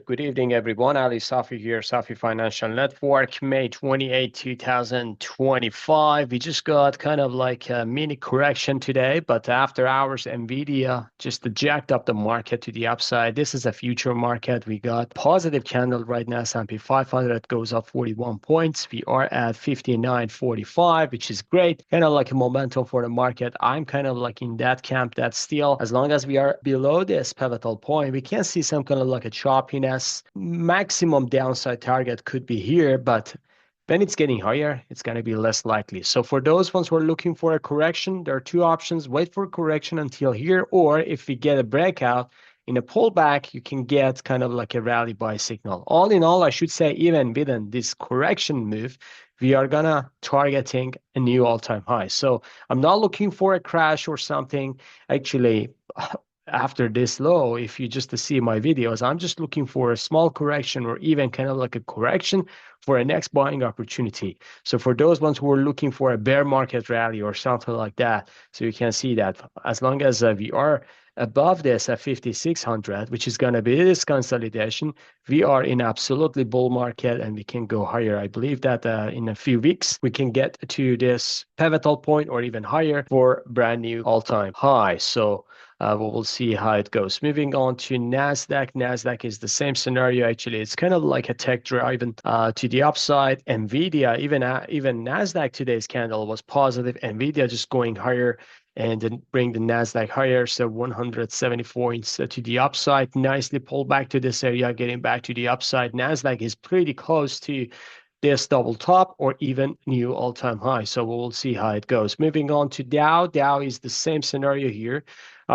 Good evening, everyone. Ali Safi here, Safi Financial Network, May 28, 2025. We just got kind of like a mini correction today, but after hours, NVIDIA just jacked up the market to the upside. This is a future market. We got positive candle right now. S&P 500 goes up 41 points. We are at 59.45, which is great. Kind of like a momentum for the market. I'm kind of like in that camp that still, as long as we are below this pivotal point, we can see some kind of like a choppiness. Maximum downside target could be here, but when it's getting higher, it's going to be less likely. So for those ones who are looking for a correction, there are two options: wait for correction until here, or if we get a breakout in a pullback, you can get kind of like a rally buy signal. All in all, I should say, even within this correction move, we are gonna targeting a new all-time high. So I'm not looking for a crash or something. Actually, after this low, if you just see my videos, I'm just looking for a small correction or even kind of like a correction for a next buying opportunity. So for those ones who are looking for a bear market rally or something like that, so you can see that as long as we are above this at 5,600, which is going to be this consolidation, we are in absolutely bull market and we can go higher. I believe that in a few weeks, we can get to this pivotal point or even higher for brand new all-time high. So we will see how it goes. Moving on to Nasdaq. Nasdaq is the same scenario. Actually, it's kind of like a tech driven to the upside. NVIDIA, even Nasdaq today's candle was positive. NVIDIA just going higher and then bring the Nasdaq higher. So 170 points to the upside. Nicely pulled back to this area, getting back to the upside. Nasdaq is pretty close to this double top or even new all-time high. So we'll see how it goes. Moving on to Dow. Dow is the same scenario here.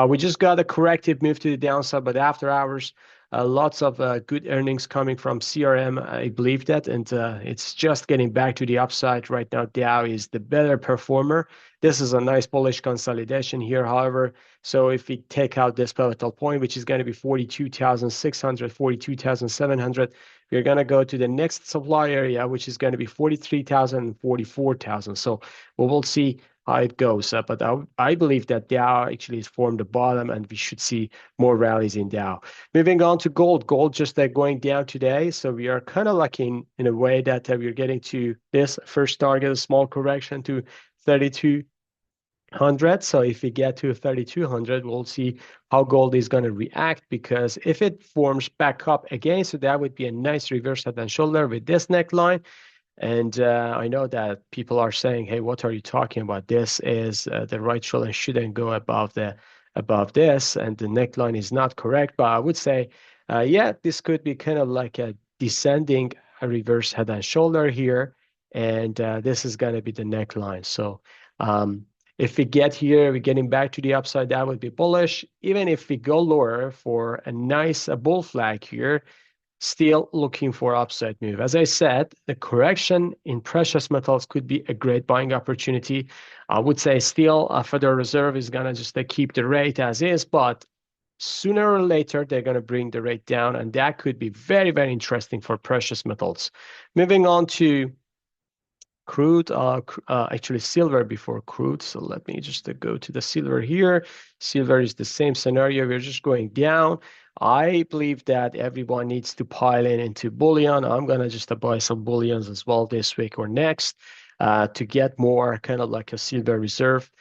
We just got a corrective move to the downside, but after hours, lots of good earnings coming from CRM. I believe that, and it's just getting back to the upside right now. Dow is the better performer. This is a nice bullish consolidation here, however. So if we take out this pivotal point, which is going to be 42,600, 42,700, we're going to go to the next supply area, which is going to be 43,000 and 44,000. So we will see how it goes. But I believe that Dow actually has formed the bottom and we should see more rallies in Dow. Moving on to gold. Gold just going down today. So we are kind of like in a way that we're getting to this first target, a small correction to 3,200. So if we get to 3,200, we'll see how gold is going to react, because if it forms back up again, so that would be a nice reverse head and shoulder with this neckline. And I know that people are saying, hey, what are you talking about? This is the right shoulder shouldn't go above this, and the neckline is not correct. But I would say, yeah, this could be kind of like a descending reverse head and shoulder here. And this is going to be the neckline. So if we get here, we're getting back to the upside, that would be bullish. Even if we go lower for a nice bull flag here, still looking for upside move. As I said, the correction in precious metals could be a great buying opportunity. I would say still Federal Reserve is going to just keep the rate as is, but sooner or later, they're going to bring the rate down, and that could be very, very interesting for precious metals. Moving on to crude, actually silver before crude. So let me just go to the silver here. Silver is the same scenario. We're just going down. I believe that everyone needs to pile into bullion. I'm going to just buy some bullions as well this week or next to get more kind of like a silver reserve.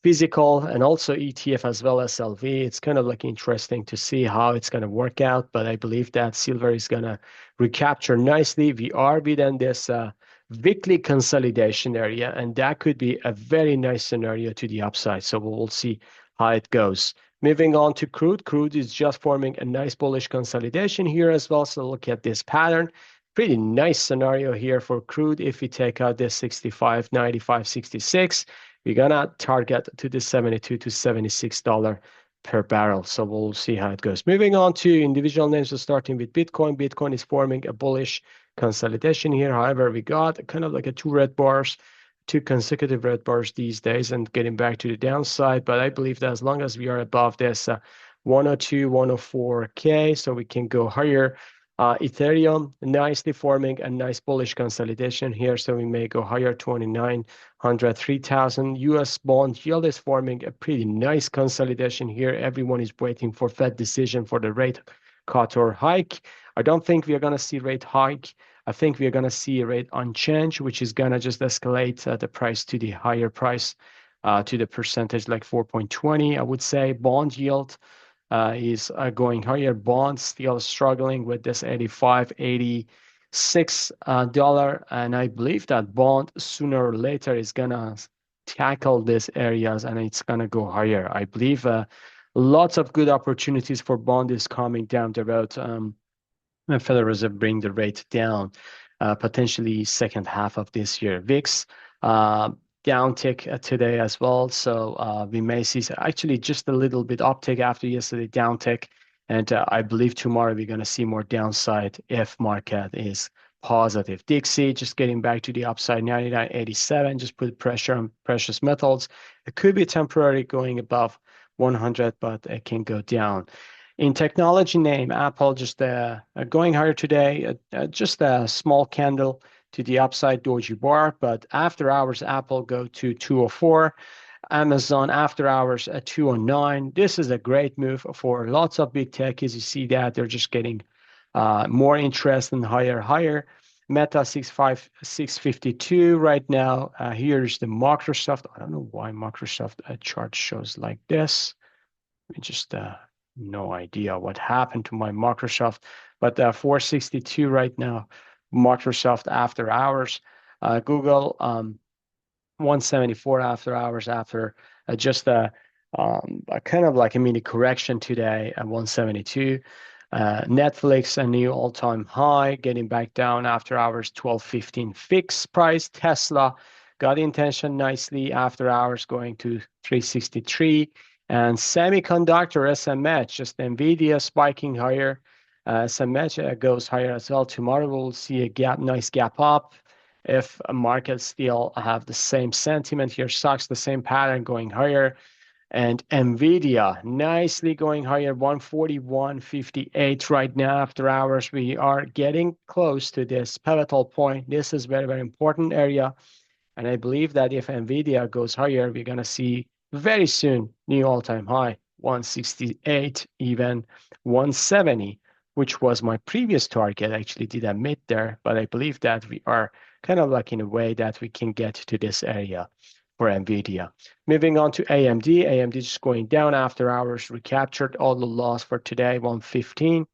Physical and also ETF as well as LV. It's kind of like interesting to see how it's going to work out, but I believe that silver is going to recapture nicely. We are within this weekly consolidation area, and that could be a very nice scenario to the upside. So we'll see how it goes. Moving on to crude. Crude is just forming a nice bullish consolidation here as well. So look at this pattern. Pretty nice scenario here for crude. If we take out this 65, 95, 66, we're going to target to the $72 to $76 per barrel. So we'll see how it goes. Moving on to individual names, so starting with Bitcoin. Bitcoin is forming a bullish consolidation here. However, we got kind of like a two consecutive red bars these days and getting back to the downside. But I believe that as long as we are above this 102, 104K, so we can go higher. Ethereum nicely forming a nice bullish consolidation here, so we may go higher, 2,900, 3,000. US bond yield is forming a pretty nice consolidation here. Everyone is waiting for Fed decision for the rate cut or hike. I don't think we are going to see rate hike. I think we are going to see a rate unchanged, which is going to just escalate the price to the higher price, to the percentage like 4.20. I would say bond yield is going higher. Bonds still struggling with this 85, 86 dollar, and I believe that bond sooner or later is gonna tackle these areas and it's gonna go higher. I believe lots of good opportunities for bond is coming down the road. And Federal Reserve bring the rate down, potentially second half of this year. VIX downtick today as well, so we may see actually just a little bit uptick after yesterday downtick, and I believe tomorrow we're going to see more downside if market is positive. Dixie just getting back to the upside, 99.87, just put pressure on precious metals. It could be temporary going above 100, but it can go down. In technology name, Apple just going higher today, just a small candle to the upside doji bar, but after hours, Apple go to 204. Amazon after hours at 209. This is a great move for lots of big techies. You see that they're just getting more interest and higher. Meta 652 right now. Here's the Microsoft. I don't know why Microsoft chart shows like this. Let me just no idea what happened to my Microsoft, but 462 right now. Microsoft after hours. Google 174 after hours after just a kind of like a mini correction today at 172. Netflix, a new all-time high, getting back down after hours, 12.15 fixed price. Tesla got intention nicely after hours, going to 363. And semiconductor SMH, just NVIDIA spiking higher. SMH goes higher as well. Tomorrow we'll see a nice gap up. If a market still have the same sentiment here, stocks the same pattern going higher. And NVIDIA nicely going higher, 141.58 right now after hours. We are getting close to this pivotal point. This is very, very important area. And I believe that if NVIDIA goes higher, we're going to see very soon new all-time high, 168, even 170, which was my previous target. I actually did a mid there, but I believe that we are kind of like in a way that we can get to this area for NVIDIA. Moving on to AMD. AMD just going down after hours, recaptured all the loss for today, 115.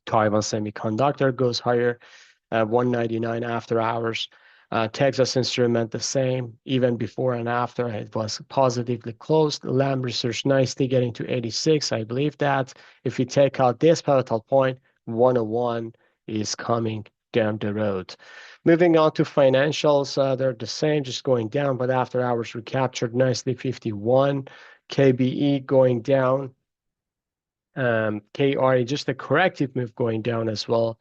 Taiwan Semiconductor goes higher, 199 after hours. Texas Instrument the same, even before and after it was positively closed. Lam Research nicely getting to 86. I believe that if you take out this pivotal point, 101 is coming down the road. Moving on to financials, they're the same, just going down, but after hours recaptured nicely, 51. KBE going down. KRE, just a corrective move going down as well.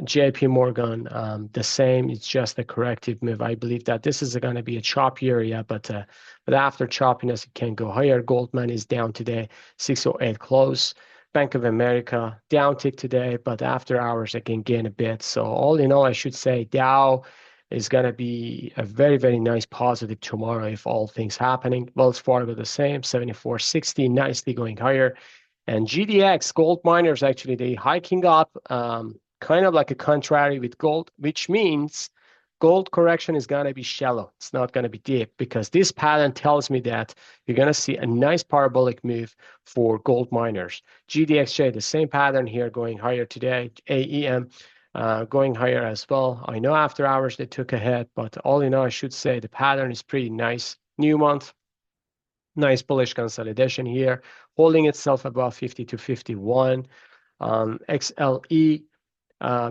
JP Morgan, the same. It's just a corrective move. I believe that this is going to be a choppy area, but after choppiness, it can go higher. Goldman is down today, 608 close. Bank of America down tick today, but after hours, it can gain a bit. So all in all, I should say Dow is going to be a very, very nice positive tomorrow if all things happening. Wells Fargo the same, 74.60, nicely going higher. And GDX, gold miners, actually, they hiking up. Kind of like a contrary with gold, which means gold correction is going to be shallow. It's not going to be deep, because this pattern tells me that you're going to see a nice parabolic move for gold miners. GDXJ, the same pattern here, going higher today. AEM going higher as well. I know after hours they took a hit, but all in all, I should say the pattern is pretty nice. New month, nice bullish consolidation here, holding itself above 50 to 51. XLE,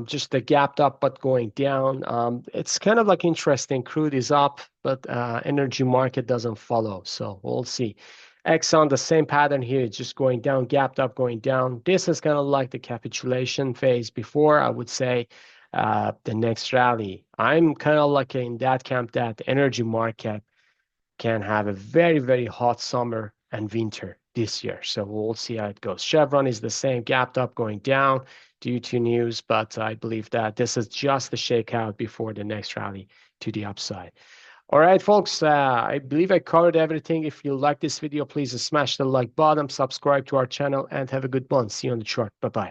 just a gapped up but going down. It's kind of like interesting. Crude is up, but energy market doesn't follow. So we'll see. Exxon, the same pattern here. It's just going down, gapped up, going down. This is kind of like the capitulation phase before, I would say, the next rally. I'm kind of like in that camp that the energy market can have a very, very hot summer and winter this year. So we'll see how it goes. Chevron is the same, gapped up, going down due to news, but I believe that this is just the shakeout before the next rally to the upside. All right, folks, I believe I covered everything. If you like this video, please smash the like button, subscribe to our channel, and have a good one. See you on the chart. Bye-bye.